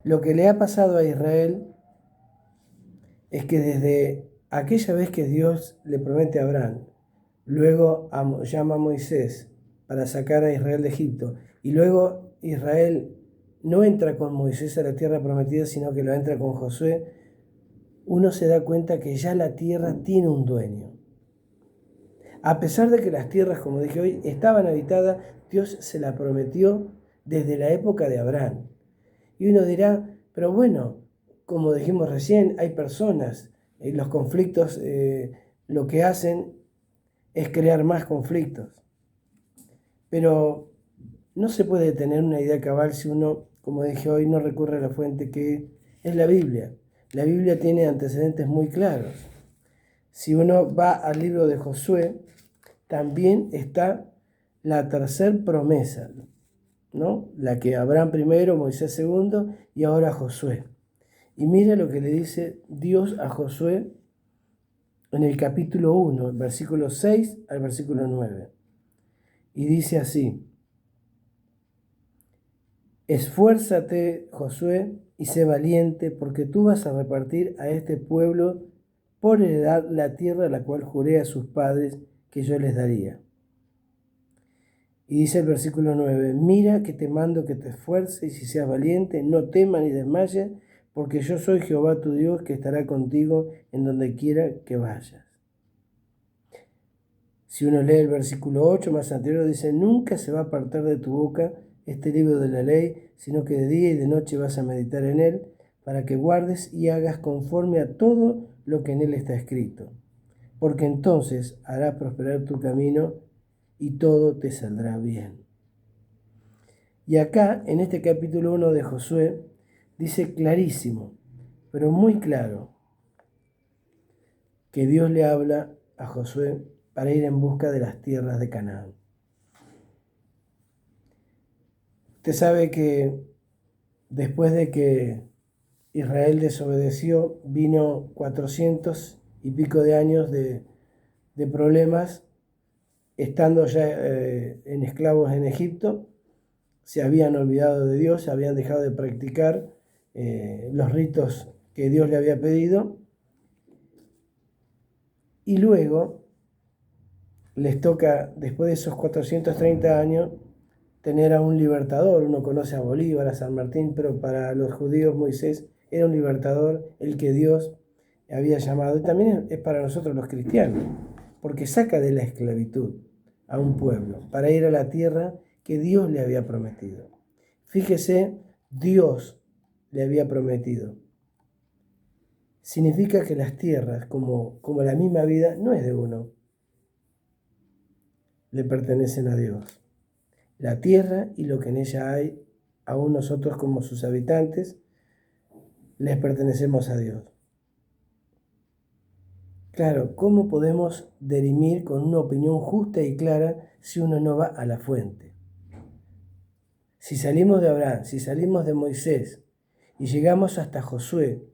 Lo que le ha pasado a Israel es que desde aquella vez que Dios le promete a Abraham, luego llama a Moisés para sacar a Israel de Egipto, y luego Israel no entra con Moisés a la tierra prometida, sino que lo entra con Josué, uno se da cuenta que ya la tierra tiene un dueño. A pesar de que las tierras, como dije hoy, estaban habitadas, Dios se la prometió desde la época de Abraham. Y uno dirá, pero bueno, como dijimos recién, hay personas, los conflictos lo que hacen es crear más conflictos. Pero no se puede tener una idea cabal si uno, como dije hoy, no recurre a la fuente que es la Biblia. La Biblia tiene antecedentes muy claros. Si uno va al libro de Josué, también está la tercera promesa, ¿no? La que Abraham primero, Moisés segundo y ahora Josué. Y mira lo que le dice Dios a Josué en el capítulo 1, versículo 6 al versículo 9. Y dice así: esfuérzate, Josué, y sé valiente, porque tú vas a repartir a este pueblo por heredad la tierra a la cual juré a sus padres que yo les daría. Y dice el versículo 9, mira que te mando que te esfuerces y seas valiente, no temas ni desmayes, porque yo soy Jehová tu Dios que estará contigo en donde quiera que vayas. Si uno lee el versículo 8 más anterior, dice, nunca se va a apartar de tu boca este libro de la ley, sino que de día y de noche vas a meditar en él, para que guardes y hagas conforme a todo lo que en él está escrito. Porque entonces harás prosperar tu camino y todo te saldrá bien. Y acá, en este capítulo 1 de Josué, dice clarísimo, pero muy claro, que Dios le habla a Josué para ir en busca de las tierras de Canaán. Usted sabe que después de que Israel desobedeció, vino 400 y pico de años de problemas, estando ya en esclavos en Egipto, se habían olvidado de Dios, se habían dejado de practicar los ritos que Dios le había pedido, y luego les toca, después de esos 430 años, tener a un libertador. Uno conoce a Bolívar, a San Martín, pero para los judíos Moisés era un libertador, el que Dios había llamado. Y también es para nosotros los cristianos, porque saca de la esclavitud a un pueblo para ir a la tierra que Dios le había prometido. Fíjese, Dios le había prometido. Significa que las tierras, como la misma vida, no es de uno, le pertenecen a Dios. La tierra y lo que en ella hay, aún nosotros como sus habitantes, les pertenecemos a Dios. Claro, ¿cómo podemos dirimir con una opinión justa y clara si uno no va a la fuente? Si salimos de Abraham, si salimos de Moisés y llegamos hasta Josué,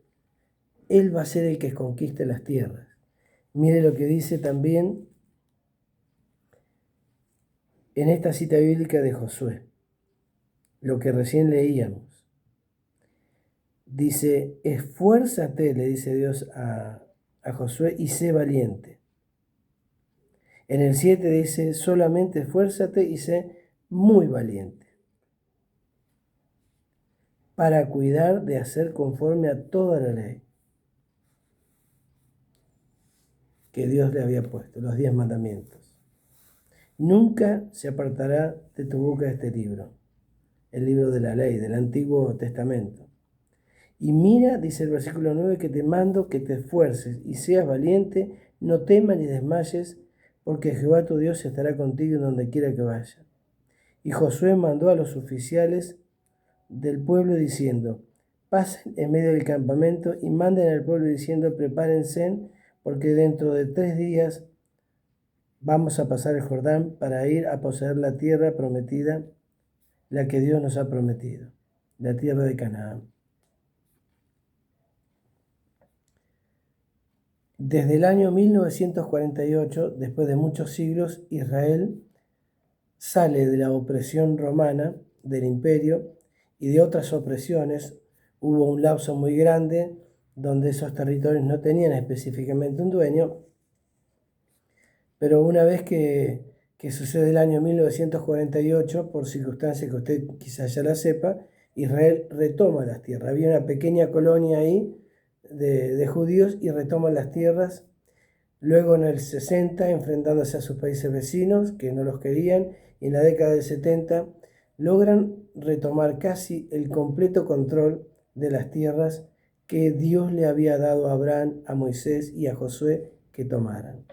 él va a ser el que conquiste las tierras. Mire lo que dice también en esta cita bíblica de Josué, lo que recién leíamos. Dice, esfuérzate, le dice Dios a Josué, y sé valiente. En el 7 dice, solamente esfuérzate y sé muy valiente, para cuidar de hacer conforme a toda la ley que Dios le había puesto, los 10 mandamientos. Nunca se apartará de tu boca este libro, el libro de la ley, del Antiguo Testamento. Y mira, dice el versículo 9, que te mando que te esfuerces y seas valiente, no temas ni desmayes, porque Jehová tu Dios estará contigo en donde quiera que vayas. Y Josué mandó a los oficiales del pueblo diciendo, pasen en medio del campamento y manden al pueblo diciendo, prepárense, porque dentro de 3 días vamos a pasar el Jordán para ir a poseer la tierra prometida, la que Dios nos ha prometido, la tierra de Canaán. Desde el año 1948, después de muchos siglos, Israel sale de la opresión romana, del imperio y de otras opresiones. hubo un lapso muy grande donde esos territorios no tenían específicamente un dueño, pero una vez que sucede el año 1948, por circunstancias que usted quizás ya la sepa, Israel retoma las tierras. Había una pequeña colonia ahí de judíos y retoman las tierras. Luego en el 60, enfrentándose a sus países vecinos, que no los querían, y en la década del 70 logran retomar casi el completo control de las tierras que Dios le había dado a Abraham, a Moisés y a Josué que tomaran.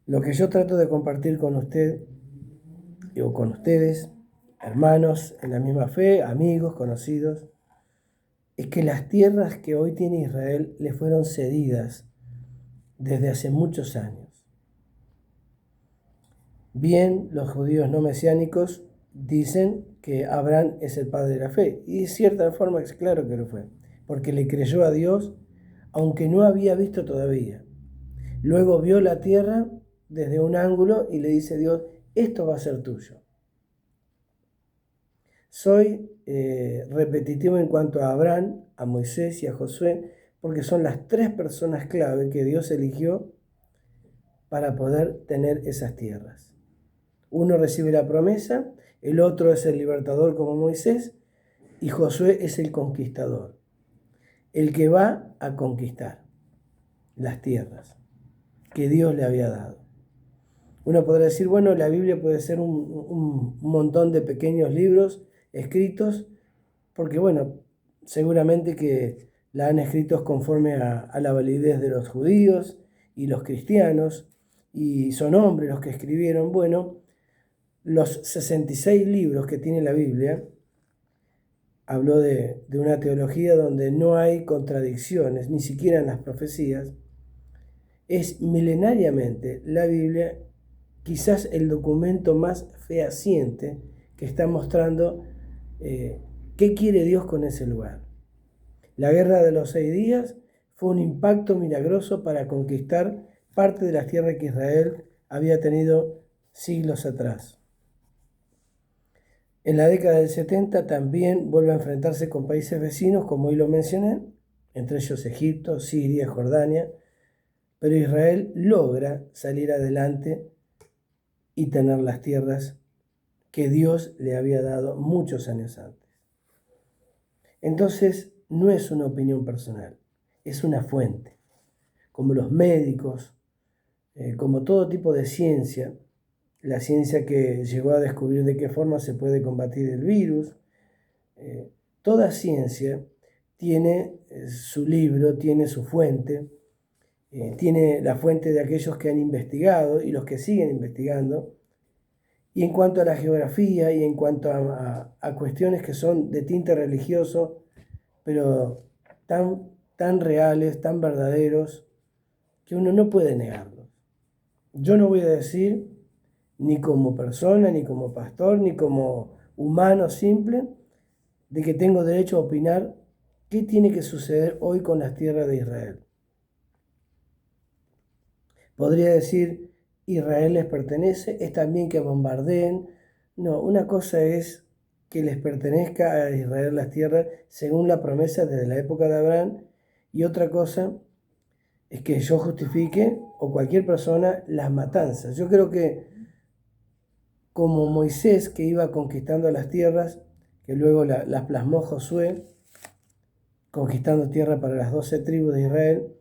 Lo que yo trato de compartir con usted o con ustedes, hermanos en la misma fe, amigos, conocidos, es que las tierras que hoy tiene Israel le fueron cedidas desde hace muchos años. Bien, los judíos no mesiánicos dicen que Abraham es el padre de la fe, y de cierta forma es claro que lo fue, porque le creyó a Dios aunque no había visto todavía. Luego vio la tierra desde un ángulo y le dice a Dios, esto va a ser tuyo. Soy repetitivo en cuanto a Abraham, a Moisés y a Josué, porque son las tres personas clave que Dios eligió para poder tener esas tierras. Uno recibe la promesa, el otro es el libertador como Moisés, y Josué es el conquistador, el que va a conquistar las tierras que Dios le había dado. Uno podrá decir, bueno, la Biblia puede ser un montón de pequeños libros escritos, porque bueno, seguramente que la han escrito conforme a la validez de los judíos y los cristianos, y son hombres los que escribieron. Bueno, los 66 libros que tiene la Biblia, habló de una teología donde no hay contradicciones, ni siquiera en las profecías. Es milenariamente la Biblia quizás el documento más fehaciente que está mostrando qué quiere Dios con ese lugar. La guerra de los 6 días fue un impacto milagroso para conquistar parte de las tierras que Israel había tenido siglos atrás. En la década del 70 también vuelve a enfrentarse con países vecinos, como hoy lo mencioné, entre ellos Egipto, Siria, Jordania, pero Israel logra salir adelante y tener las tierras que Dios le había dado muchos años antes. Entonces, no es una opinión personal, es una fuente. Como los médicos, como todo tipo de ciencia, la ciencia que llegó a descubrir de qué forma se puede combatir el virus, toda ciencia tiene su libro, tiene su fuente, tiene la fuente de aquellos que han investigado y los que siguen investigando. Y en cuanto a la geografía y en cuanto a cuestiones que son de tinte religioso, pero tan reales, tan verdaderos, que uno no puede negarlos. Yo no voy a decir, ni como persona, ni como pastor, ni como humano simple, de que tengo derecho a opinar qué tiene que suceder hoy con las tierras de Israel. Podría decir, Israel les pertenece, es también que bombardeen. No, una cosa es que les pertenezca a Israel las tierras según la promesa desde la época de Abraham, y otra cosa es que yo justifique, o cualquier persona, las matanzas. Yo creo que como Moisés, que iba conquistando las tierras, que luego las plasmó Josué, conquistando tierra para las 12 tribus de Israel,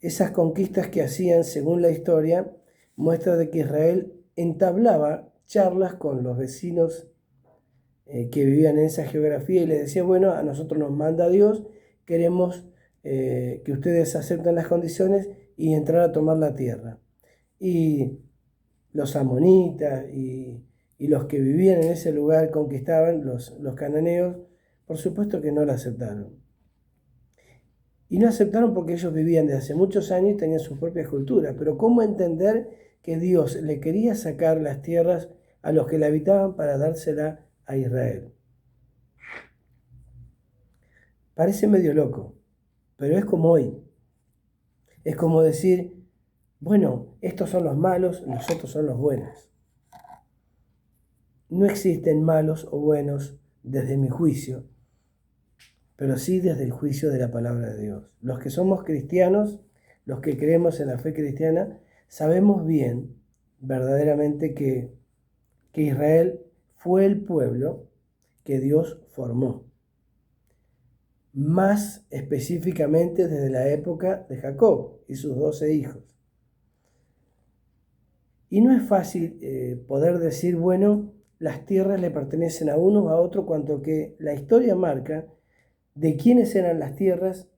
esas conquistas que hacían, según la historia, muestra de que Israel entablaba charlas con los vecinos que vivían en esa geografía y les decía, bueno, a nosotros nos manda Dios, queremos que ustedes acepten las condiciones y entrar a tomar la tierra. Y los amonitas y los que vivían en ese lugar conquistaban, los cananeos, por supuesto que no la aceptaron. Y no aceptaron porque ellos vivían desde hace muchos años y tenían sus propias culturas. Pero ¿cómo entender que Dios le quería sacar las tierras a los que la habitaban para dársela a Israel? Parece medio loco, pero es como hoy. Es como decir, bueno, estos son los malos, nosotros son los buenos. No existen malos o buenos desde mi juicio, pero sí desde el juicio de la palabra de Dios. Los que somos cristianos, los que creemos en la fe cristiana, sabemos bien verdaderamente que Israel fue el pueblo que Dios formó, más específicamente desde la época de Jacob y sus 12 hijos. Y no es fácil poder decir, bueno, las tierras le pertenecen a uno o a otro, cuanto que la historia marca de quiénes eran las tierras,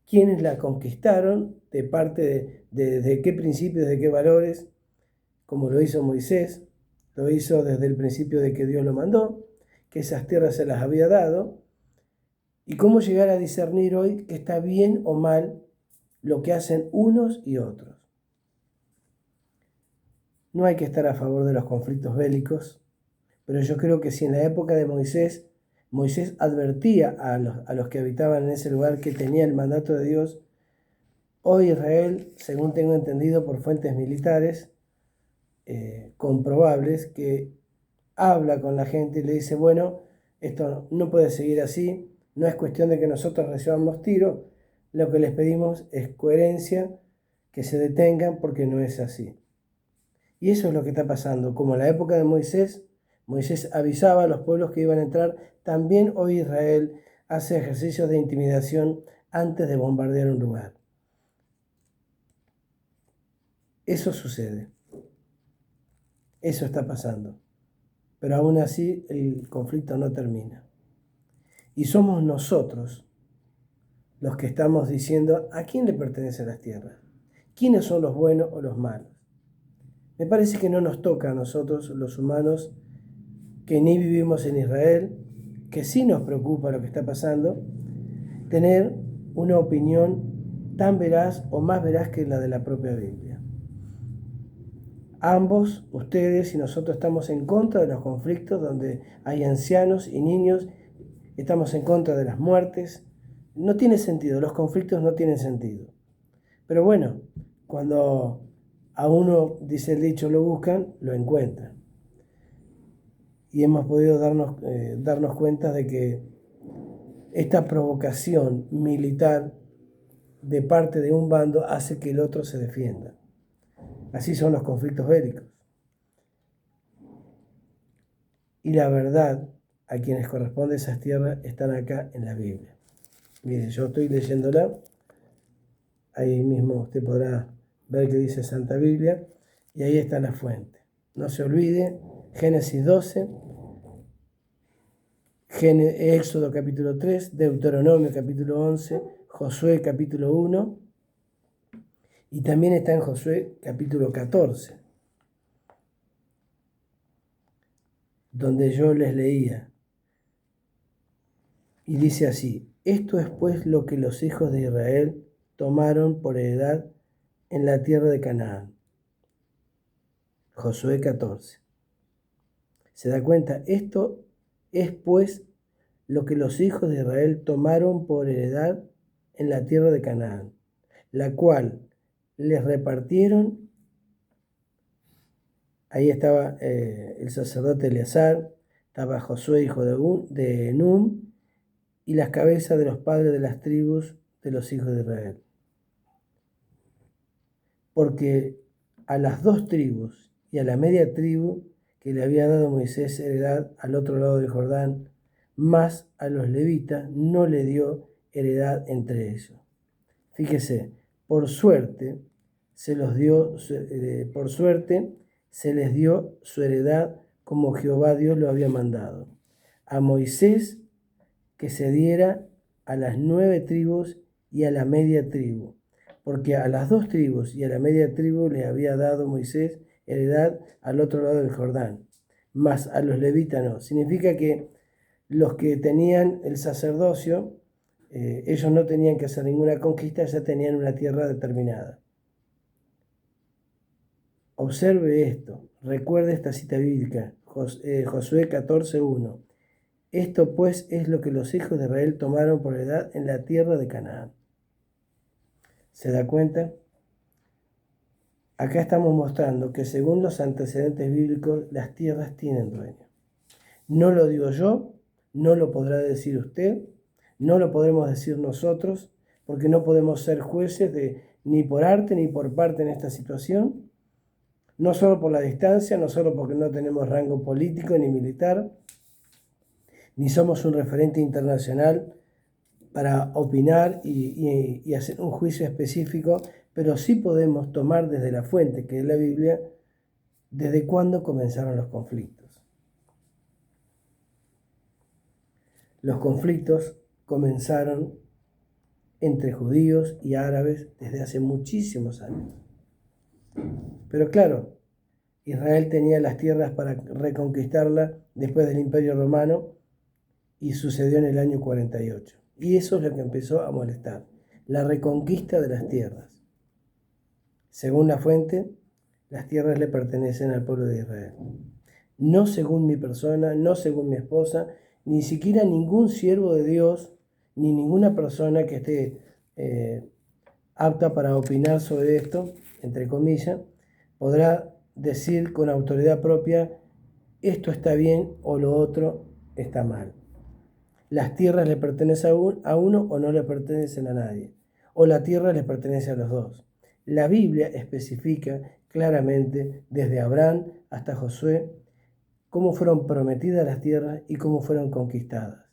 quiénes las conquistaron, de parte de qué principios, de qué valores, como lo hizo Moisés, lo hizo desde el principio de que Dios lo mandó, que esas tierras se las había dado, y cómo llegar a discernir hoy que está bien o mal lo que hacen unos y otros. No hay que estar a favor de los conflictos bélicos, pero yo creo que si en la época de Moisés advertía a los que habitaban en ese lugar que tenía el mandato de Dios, hoy Israel, según tengo entendido por fuentes militares comprobables, que habla con la gente y le dice, bueno, esto no puede seguir así, no es cuestión de que nosotros recibamos tiro, lo que les pedimos es coherencia, que se detengan porque no es así. Y eso es lo que está pasando. Como en la época de Moisés avisaba a los pueblos que iban a entrar, también hoy Israel hace ejercicios de intimidación antes de bombardear un lugar. Eso sucede. Eso está pasando. Pero aún así el conflicto no termina. Y somos nosotros los que estamos diciendo a quién le pertenecen las tierras, quiénes son los buenos o los malos. Me parece que no nos toca a nosotros, los humanos, que ni vivimos en Israel, que sí nos preocupa lo que está pasando, tener una opinión tan veraz o más veraz que la de la propia Biblia. Ambos, ustedes y nosotros, estamos en contra de los conflictos donde hay ancianos y niños, estamos en contra de las muertes. No tiene sentido, los conflictos no tienen sentido. Pero bueno, cuando a uno, dice el dicho, lo buscan, lo encuentran. Y hemos podido darnos cuenta de que esta provocación militar de parte de un bando hace que el otro se defienda. Así son los conflictos bélicos. Y la verdad, a quienes corresponde esas tierras, están acá en la Biblia. Mire, yo estoy leyéndola. Ahí mismo usted podrá ver que dice Santa Biblia. Y ahí está la fuente. No se olvide, Génesis 12, Éxodo capítulo 3, Deuteronomio capítulo 11, Josué capítulo 1. Y también está en Josué capítulo 14, donde yo les leía. Y dice así: esto es pues lo que los hijos de Israel tomaron por heredad en la tierra de Canaán. Josué 14. ¿Se da cuenta? Esto es pues lo que los hijos de Israel tomaron por heredad en la tierra de Canaán, la cual les repartieron. Ahí estaba el sacerdote Eleazar, estaba Josué, hijo de Num, y las cabezas de los padres de las tribus de los hijos de Israel. Porque a las 2 tribus y a la media tribu que le había dado Moisés heredad al otro lado del Jordán, más a los levitas no le dio heredad entre ellos. Fíjese, por suerte se les dio su heredad como Jehová Dios lo había mandado. A Moisés que se diera a las 9 tribus y a la media tribu, porque a las 2 tribus y a la media tribu le había dado Moisés heredad al otro lado del Jordán, más a los levitas no. Significa que los que tenían el sacerdocio, ellos no tenían que hacer ninguna conquista, ya tenían una tierra determinada. Observe esto, recuerde esta cita bíblica, Josué 14:1. Esto pues es lo que los hijos de Israel tomaron por heredad en la tierra de Canaán. ¿Se da cuenta? Acá estamos mostrando que según los antecedentes bíblicos, las tierras tienen dueño. No lo digo yo, no lo podrá decir usted, no lo podremos decir nosotros, porque no podemos ser jueces ni por arte ni por parte en esta situación, no solo por la distancia, no solo porque no tenemos rango político ni militar, ni somos un referente internacional para opinar y hacer un juicio específico, pero sí podemos tomar desde la fuente, que es la Biblia, desde cuándo comenzaron los conflictos. Los conflictos comenzaron entre judíos y árabes desde hace muchísimos años. Pero claro, Israel tenía las tierras para reconquistarla después del Imperio Romano y sucedió en el año 48. Y eso es lo que empezó a molestar, la reconquista de las tierras. Según la fuente, las tierras le pertenecen al pueblo de Israel. No según mi persona, no según mi esposa, ni siquiera ningún siervo de Dios, ni ninguna persona que esté apta para opinar sobre esto, entre comillas, podrá decir con autoridad propia, esto está bien o lo otro está mal. Las tierras le pertenecen a uno o no le pertenecen a nadie, o la tierra les pertenece a los dos. La Biblia especifica claramente desde Abraham hasta Josué cómo fueron prometidas las tierras y cómo fueron conquistadas.